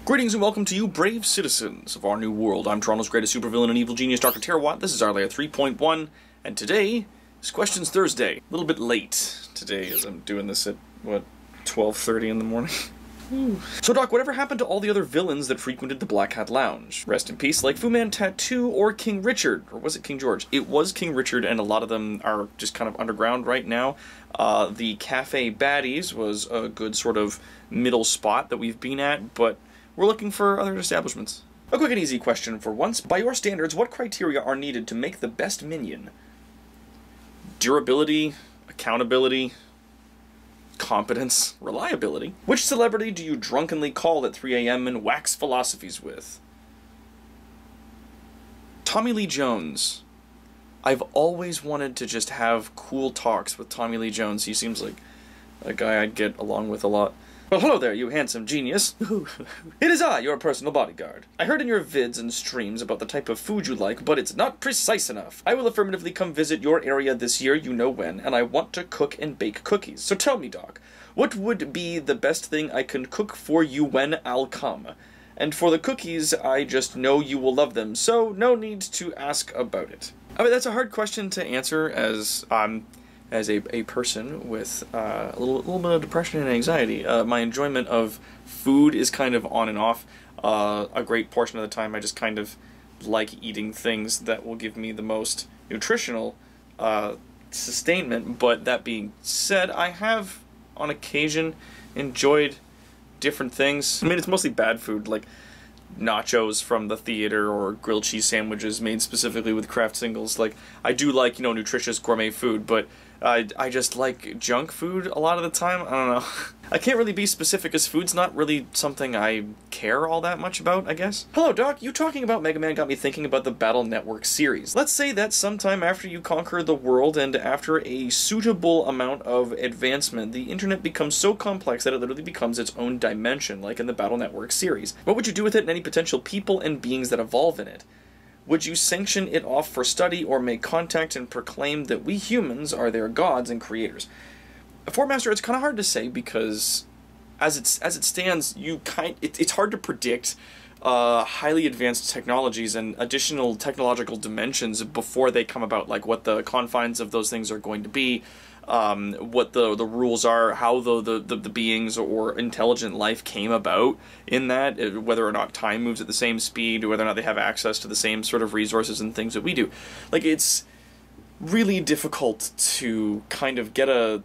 Greetings and welcome to you, brave citizens of our new world. I'm Toronto's greatest supervillain and evil genius, Dr. Terawatt. This is our layer 3.1, and today is Questions Thursday. A little bit late today, as I'm doing this at, 12:30 in the morning? So, Doc, whatever happened to all the other villains that frequented the Black Hat Lounge? Rest in peace, like Fu Man Tattoo or King Richard. Or was it King George? It was King Richard, and a lot of them are just kind of underground right now. The Cafe Baddies was a good sort of middle spot that we've been at, but we're looking for other establishments. A quick and easy question for once. By your standards, what criteria are needed to make the best minion? Durability, accountability, competence, reliability. Which celebrity do you drunkenly call at 3 a.m. and wax philosophies with? Tommy Lee Jones. I've always wanted to just have cool talks with Tommy Lee Jones. He seems like a guy I'd get along with a lot. Well, hello there, you handsome genius. It is I, your personal bodyguard. I heard in your vids and streams about the type of food you like, but it's not precise enough. I will affirmatively come visit your area this year, you know when, and I want to cook and bake cookies. So tell me, Doc, what would be the best thing I can cook for you when I'll come? And for the cookies, I just know you will love them, so no need to ask about it. I mean, that's a hard question to answer as a person with a little bit of depression and anxiety. My enjoyment of food is kind of on and off. A great portion of the time I just kind of like eating things that will give me the most nutritional sustainment, but that being said, I have on occasion enjoyed different things. I mean, it's mostly bad food, like nachos from the theater or grilled cheese sandwiches made specifically with Kraft Singles. Like, I do like, you know, nutritious gourmet food, but I just like junk food a lot of the time. I don't know. I can't really be specific as food's not really something I care all that much about, I guess. Hello, Doc. You talking about Mega Man got me thinking about the Battle Network series. Let's say that sometime after you conquer the world and after a suitable amount of advancement, the internet becomes so complex that it literally becomes its own dimension, like in the Battle Network series. What would you do with it and any potential people and beings that evolve in it? Would you sanction it off for study or make contact and proclaim that we humans are their gods and creators? For Master, it's kind of hard to say because as it stands, it's hard to predict highly advanced technologies and additional technological dimensions before they come about, like what the confines of those things are going to be, what the rules are, how the beings or intelligent life came about in that, whether or not time moves at the same speed, or whether or not they have access to the same sort of resources and things that we do. Like, it's really difficult to kind of get a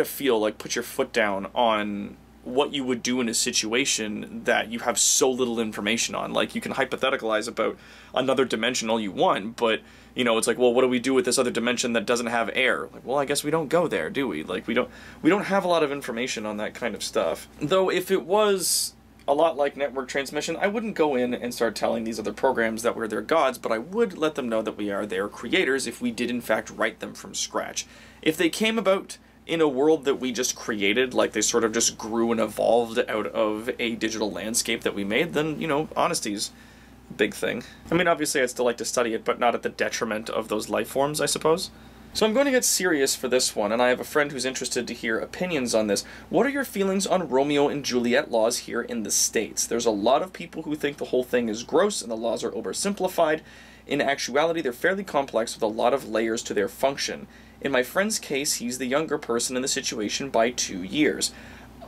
feel, like put your foot down on what you would do in a situation that you have so little information on. Like, you can hypotheticalize about another dimension all you want, but, you know, it's like, well, what do we do with this other dimension that doesn't have air? Like, well, I guess we don't go there, do we? Like, we don't have a lot of information on that kind of stuff. Though, if it was a lot like network transmission, I wouldn't go in and start telling these other programs that we're their gods, but I would let them know that we are their creators if we did in fact write them from scratch. If they came about in a world that we just created, like they sort of just grew and evolved out of a digital landscape that we made, then, you know, honesty's a big thing. I mean, obviously I'd still like to study it, but not at the detriment of those life forms, I suppose. So I'm going to get serious for this one, and I have a friend who's interested to hear opinions on this. What are your feelings on Romeo and Juliet laws here in the States? There's a lot of people who think the whole thing is gross and the laws are oversimplified. In actuality, they're fairly complex with a lot of layers to their function. In my friend's case, he's the younger person in the situation by 2 years.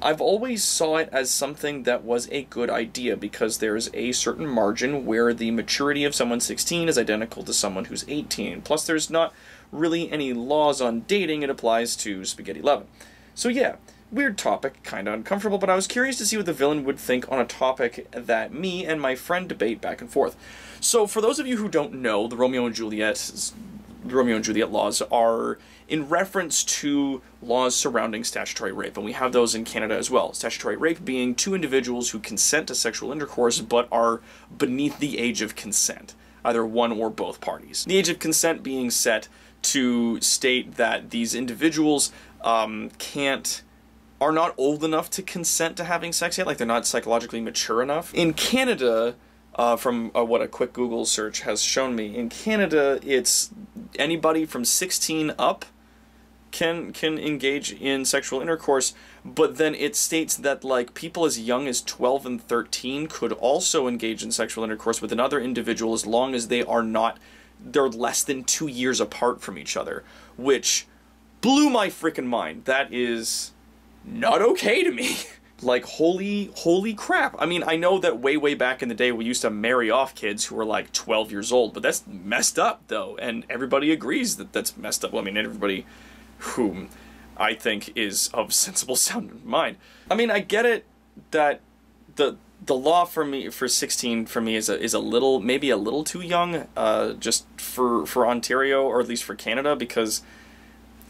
I've always saw it as something that was a good idea because there's a certain margin where the maturity of someone 16 is identical to someone who's 18. Plus, there's not really any laws on dating. It applies to Spaghetti Lovin'. So yeah, weird topic, kinda uncomfortable, but I was curious to see what the villain would think on a topic that me and my friend debate back and forth. So for those of you who don't know, the Romeo and Juliet laws are in reference to laws surrounding statutory rape, and we have those in Canada as well. Statutory rape being two individuals who consent to sexual intercourse but are beneath the age of consent, either one or both parties. The age of consent being set to state that these individuals are not old enough to consent to having sex yet, like they're not psychologically mature enough. In Canada, from what a quick Google search has shown me, in Canada it's anybody from 16 up can engage in sexual intercourse, but then it states that, like, people as young as 12 and 13 could also engage in sexual intercourse with another individual as long as they're less than 2 years apart from each other, which blew my freaking mind. That is not okay to me. Like, holy crap. I mean, I know that way back in the day we used to marry off kids who were like 12 years old, but that's messed up, though, and everybody agrees that that's messed up. Well, I mean, everybody whom I think is of sensible sound mind. I mean, I get it that the law for 16 for me is a little, maybe a little too young, just for Ontario, or at least for Canada, because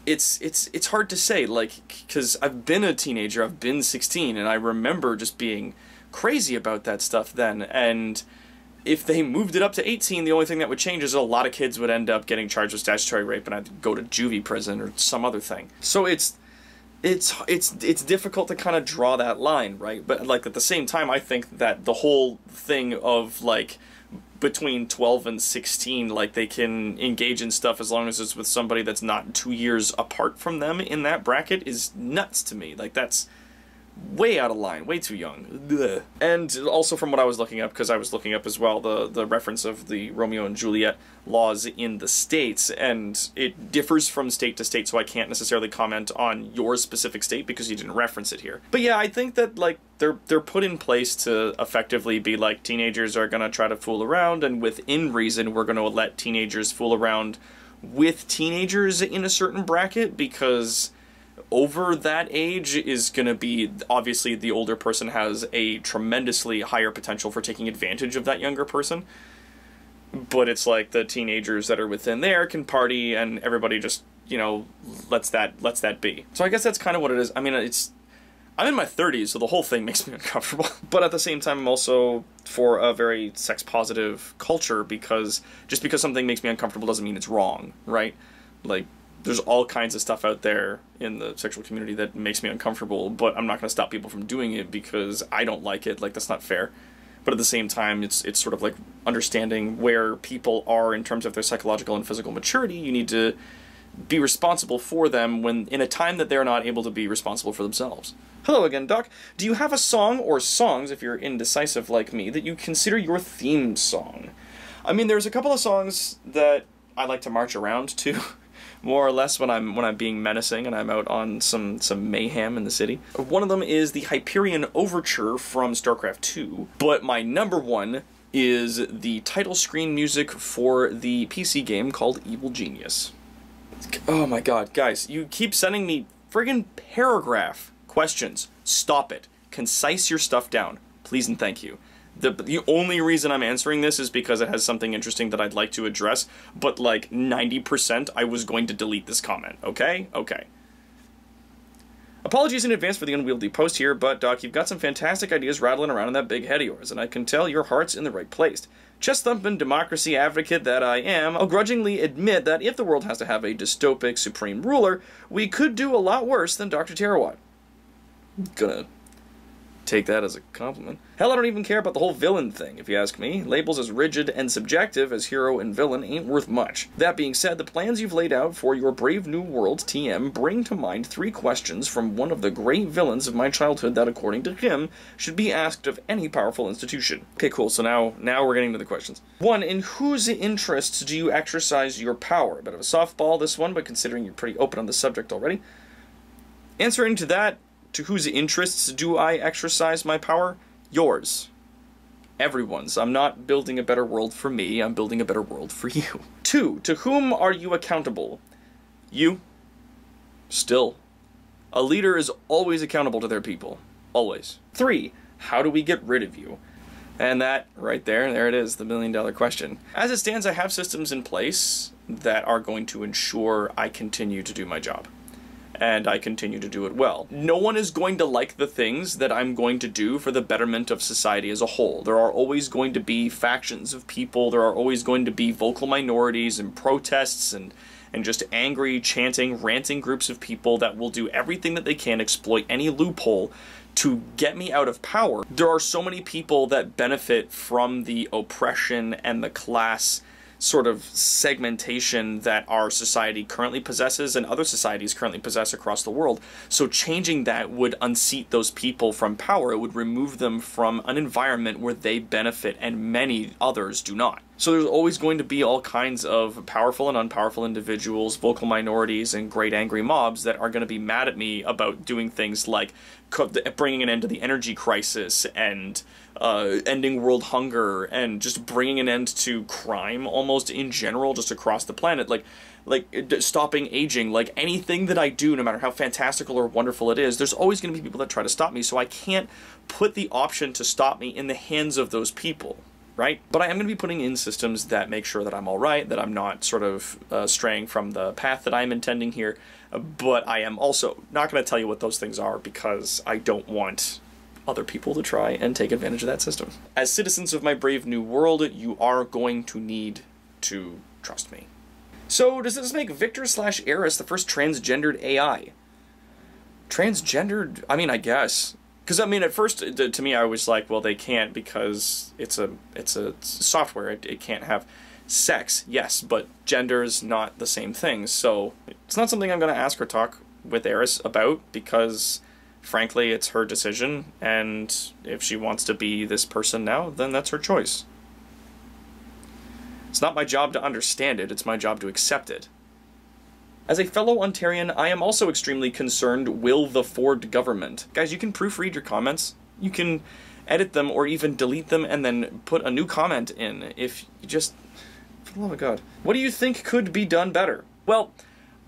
it's hard to say, like, because I've been a teenager, I've been 16, and I remember just being crazy about that stuff then, and if they moved it up to 18, the only thing that would change is a lot of kids would end up getting charged with statutory rape and I'd go to juvie prison or some other thing. So it's difficult to kind of draw that line, right? But, like, at the same time, I think that the whole thing of, like, between 12 and 16, like, they can engage in stuff as long as it's with somebody that's not 2 years apart from them in that bracket is nuts to me. Like, that's way out of line, way too young. Ugh. And also from what I was looking up, because I was looking up as well the reference of the Romeo and Juliet laws in the States, and it differs from state to state, so I can't necessarily comment on your specific state because you didn't reference it here. But yeah, I think that, like, they're put in place to effectively be like, teenagers are gonna try to fool around, and within reason we're gonna let teenagers fool around with teenagers in a certain bracket, because over that age is going to be, obviously the older person has a tremendously higher potential for taking advantage of that younger person, but it's like the teenagers that are within there can party and everybody just, you know, lets that be. So I guess that's kind of what it is. I mean, I'm in my 30s, so the whole thing makes me uncomfortable, but at the same time I'm also for a very sex positive culture, because just because something makes me uncomfortable doesn't mean it's wrong, right? Like, there's all kinds of stuff out there in the sexual community that makes me uncomfortable, but I'm not going to stop people from doing it because I don't like it. Like, that's not fair. But at the same time, it's sort of like understanding where people are in terms of their psychological and physical maturity. You need to be responsible for them when in a time that they're not able to be responsible for themselves. Hello again, Doc. Do you have a song or songs, if you're indecisive like me, that you consider your theme song? I mean, there's a couple of songs that I like to march around to, more or less when I'm being menacing and I'm out on some mayhem in the city. One of them is the Hyperion Overture from StarCraft 2, but my number one is the title screen music for the PC game called Evil Genius. Oh my god, guys, you keep sending me friggin' paragraph questions. Stop it. Concise your stuff down. Please and thank you. The only reason I'm answering this is because it has something interesting that I'd like to address, but like 90% I was going to delete this comment, okay? Okay. Apologies in advance for the unwieldy post here, but Doc, you've got some fantastic ideas rattling around in that big head of yours, and I can tell your heart's in the right place. Chest-thumping democracy advocate that I am, I'll grudgingly admit that if the world has to have a dystopic supreme ruler, we could do a lot worse than Dr. Terawatt. Gonna take that as a compliment. Hell, I don't even care about the whole villain thing, if you ask me. Labels as rigid and subjective as hero and villain ain't worth much. That being said, the plans you've laid out for your Brave New World TM bring to mind 3 questions from one of the great villains of my childhood that, according to him, should be asked of any powerful institution. Okay, cool, so now we're getting to the questions. 1. In whose interests do you exercise your power? A bit of a softball, this one, but considering you're pretty open on the subject already. Answering to that, to whose interests do I exercise my power? Yours. Everyone's. I'm not building a better world for me, I'm building a better world for you. 2. To whom are you accountable? You. Still. A leader is always accountable to their people. Always. 3. How do we get rid of you? And that, right there it is, the million-dollar question. As it stands, I have systems in place that are going to ensure I continue to do my job. And I continue to do it well. No one is going to like the things that I'm going to do for the betterment of society as a whole. There are always going to be factions of people, there are always going to be vocal minorities and protests and just angry, chanting, ranting groups of people that will do everything that they can, exploit any loophole to get me out of power. There are so many people that benefit from the oppression and the class sort of segmentation that our society currently possesses and other societies currently possess across the world. So changing that would unseat those people from power. It would remove them from an environment where they benefit and many others do not. So there's always going to be all kinds of powerful and unpowerful individuals, vocal minorities, and great angry mobs that are going to be mad at me about doing things like bringing an end to the energy crisis and ending world hunger and just bringing an end to crime almost in general just across the planet. Like stopping aging, like anything that I do, no matter how fantastical or wonderful it is, there's always going to be people that try to stop me, so I can't put the option to stop me in the hands of those people. Right? But I am going to be putting in systems that make sure that I'm alright, that I'm not sort of straying from the path that I'm intending here, but I am also not going to tell you what those things are because I don't want other people to try and take advantage of that system. As citizens of my brave new world, you are going to need to trust me. So does this make Victor/Eris the first transgendered AI? Transgendered? I mean, I guess. Because, I mean, at first, to me, I was like, well, they can't because it's a software. It can't have sex, yes, but gender's not the same thing. So it's not something I'm going to ask or talk with Eris about because, frankly, it's her decision. And if she wants to be this person now, then that's her choice. It's not my job to understand it. It's my job to accept it. As a fellow Ontarian, I am also extremely concerned, will the Ford government? Guys, you can proofread your comments. You can edit them or even delete them and then put a new comment in if you just... For the love of God. What do you think could be done better? Well,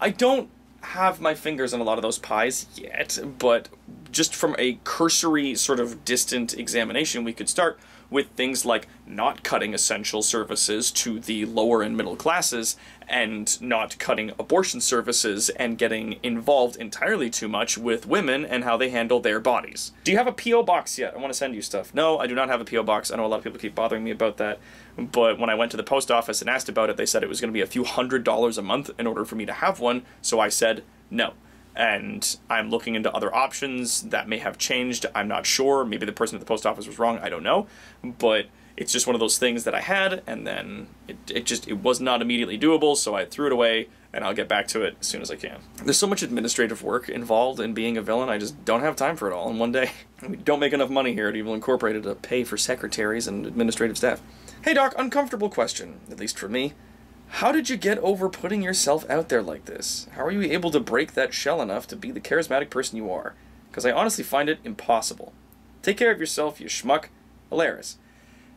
I don't have my fingers on a lot of those pies yet, but just from a cursory sort of distant examination, we could start with things like not cutting essential services to the lower and middle classes and not cutting abortion services and getting involved entirely too much with women and how they handle their bodies. Do you have a P.O. box yet? I want to send you stuff. No, I do not have a P.O. box. I know a lot of people keep bothering me about that, but when I went to the post office and asked about it, they said it was going to be a few $100s a month in order for me to have one, so I said no. And I'm looking into other options that may have changed. I'm not sure. Maybe the person at the post office was wrong. I don't know. But it's just one of those things that I had, and then it was not immediately doable, so I threw it away, and I'll get back to it as soon as I can. There's so much administrative work involved in being a villain, I just don't have time for it all in one day. We don't make enough money here at Evil Incorporated to pay for secretaries and administrative staff. Hey Doc, uncomfortable question, at least for me. How did you get over putting yourself out there like this? How are you able to break that shell enough to be the charismatic person you are? Because I honestly find it impossible. Take care of yourself, you schmuck. Hilarious.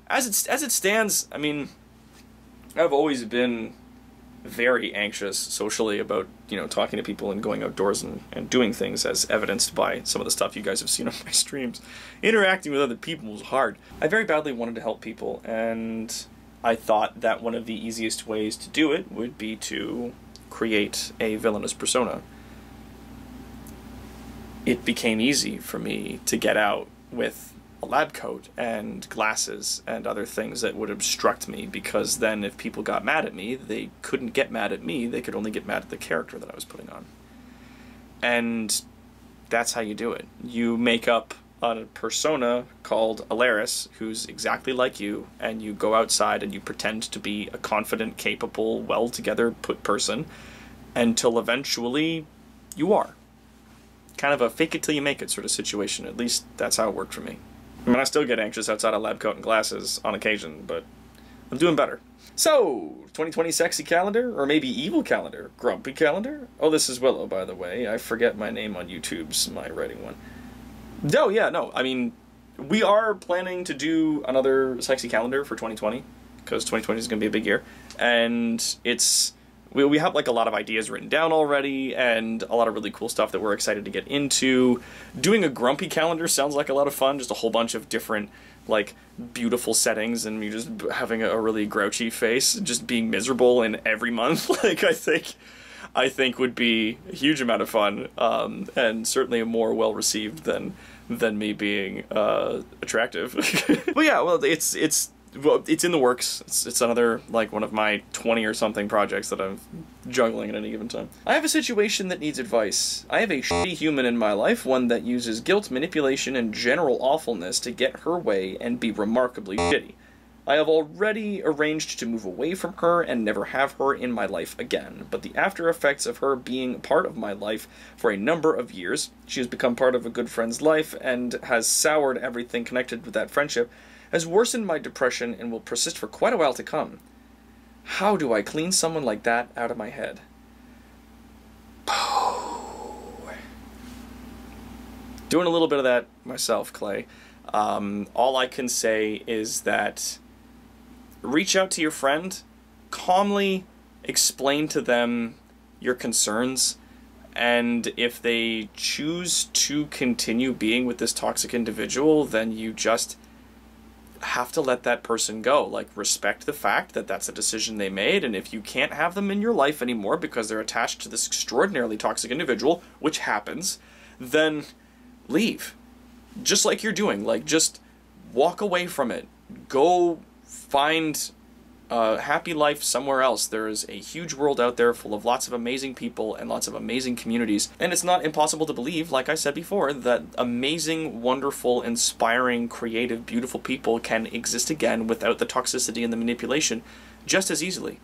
As it stands, I mean, I've always been very anxious socially about, talking to people and going outdoors and doing things, as evidenced by some of the stuff you guys have seen on my streams. Interacting with other people was hard. I very badly wanted to help people, and I thought that one of the easiest ways to do it would be to create a villainous persona. It became easy for me to get out with a lab coat and glasses and other things that would obstruct me, because then if people got mad at me, they couldn't get mad at me, they could only get mad at the character that I was putting on. And that's how you do it. You make up a persona called Alaris, who's exactly like you, and you go outside and you pretend to be a confident, capable, well-together put person until eventually you are. Kind of a fake it till you make it sort of situation. At least that's how it worked for me. I mean, I still get anxious outside of lab coat and glasses on occasion, but I'm doing better. So, 2020 sexy calendar, or maybe evil calendar, grumpy calendar? Oh, this is Willow, by the way. I forget my name on YouTube's my writing one. Oh, yeah, no, I mean, we are planning to do another sexy calendar for 2020, because 2020 is going to be a big year, and it's... We have, like, a lot of ideas written down already, and a lot of really cool stuff that we're excited to get into. Doing a grumpy calendar sounds like a lot of fun, just a whole bunch of different, like, beautiful settings, and me just having a really grouchy face, just being miserable in every month, like, I think would be a huge amount of fun, and certainly more well-received than me being, attractive. But yeah, well, it's in the works. It's another, like, one of my 20 or something projects that I'm juggling at any given time. I have a situation that needs advice. I have a shitty human in my life, one that uses guilt, manipulation, and general awfulness to get her way and be remarkably shitty. I have already arranged to move away from her and never have her in my life again, but the after effects of her being part of my life for a number of years, she has become part of a good friend's life and has soured everything connected with that friendship, has worsened my depression and will persist for quite a while to come. How do I clean someone like that out of my head? Doing a little bit of that myself, Clay. All I can say is that reach out to your friend, calmly explain to them your concerns, and if they choose to continue being with this toxic individual, then you just have to let that person go. Like, respect the fact that that's a decision they made, and if you can't have them in your life anymore because they're attached to this extraordinarily toxic individual, which happens, then leave. Just like you're doing. Like, just walk away from it. Go find a happy life somewhere else. There is a huge world out there full of lots of amazing people and lots of amazing communities. And it's not impossible to believe, like I said before, that amazing, wonderful, inspiring, creative, beautiful people can exist again without the toxicity and the manipulation just as easily.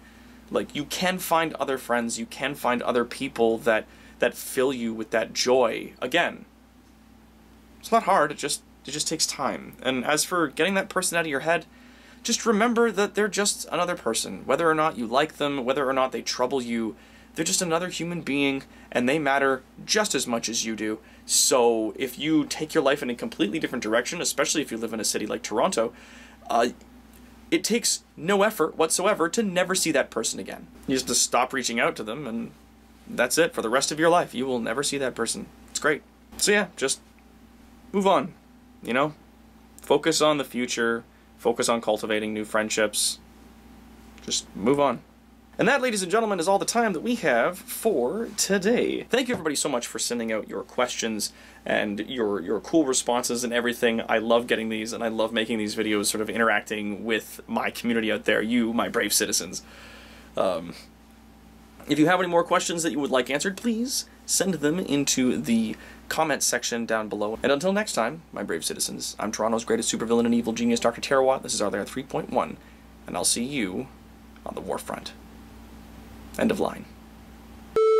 Like, you can find other friends, you can find other people that fill you with that joy again. It's not hard, it just takes time. And as for getting that person out of your head, just remember that they're just another person. Whether or not you like them, whether or not they trouble you, they're just another human being, and they matter just as much as you do. So if you take your life in a completely different direction, especially if you live in a city like Toronto, it takes no effort whatsoever to never see that person again. You just have to stop reaching out to them, and that's it for the rest of your life. You will never see that person. It's great. So yeah, just move on, you know? Focus on the future. Focus on cultivating new friendships. Just move on. And that, ladies and gentlemen, is all the time that we have for today. Thank you, everybody, so much for sending out your questions and your cool responses and everything. I love getting these, and I love making these videos, sort of interacting with my community out there, you, my brave citizens. If you have any more questions that you would like answered, please send them into the comment section down below. And until next time, my brave citizens, I'm Toronto's greatest supervillain and evil genius, Dr. Terawatt. This is Our There 3.1, and I'll see you on the war front. End of line.